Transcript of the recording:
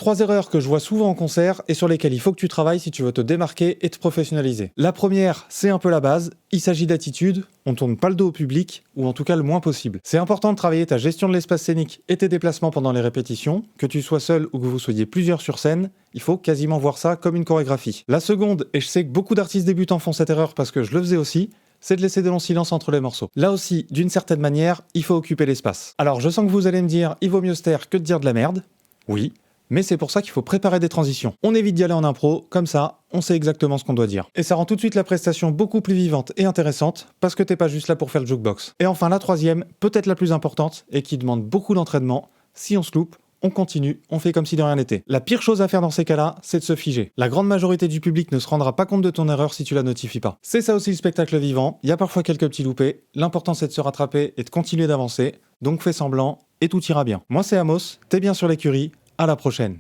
3 erreurs que je vois souvent en concert et sur lesquelles il faut que tu travailles si tu veux te démarquer et te professionnaliser. La première, c'est un peu la base, il s'agit d'attitude, on tourne pas le dos au public, ou en tout cas le moins possible. C'est important de travailler ta gestion de l'espace scénique et tes déplacements pendant les répétitions, que tu sois seul ou que vous soyez plusieurs sur scène, il faut quasiment voir ça comme une chorégraphie. La seconde, et je sais que beaucoup d'artistes débutants font cette erreur parce que je le faisais aussi, c'est de laisser de longs silences entre les morceaux. Là aussi, d'une certaine manière, il faut occuper l'espace. Alors je sens que vous allez me dire, il vaut mieux se taire que de dire de la merde. Oui. Mais c'est pour ça qu'il faut préparer des transitions. On évite d'y aller en impro, comme ça, on sait exactement ce qu'on doit dire. Et ça rend tout de suite la prestation beaucoup plus vivante et intéressante, parce que t'es pas juste là pour faire le jukebox. Et enfin la troisième, peut-être la plus importante, et qui demande beaucoup d'entraînement, si on se loupe, on continue, on fait comme si de rien n'était. La pire chose à faire dans ces cas-là, c'est de se figer. La grande majorité du public ne se rendra pas compte de ton erreur si tu la notifies pas. C'est ça aussi le spectacle vivant, il y a parfois quelques petits loupés, l'important c'est de se rattraper et de continuer d'avancer, donc fais semblant, et tout ira bien. Moi c'est Amos, t'es bien sur l'écurie, à la prochaine.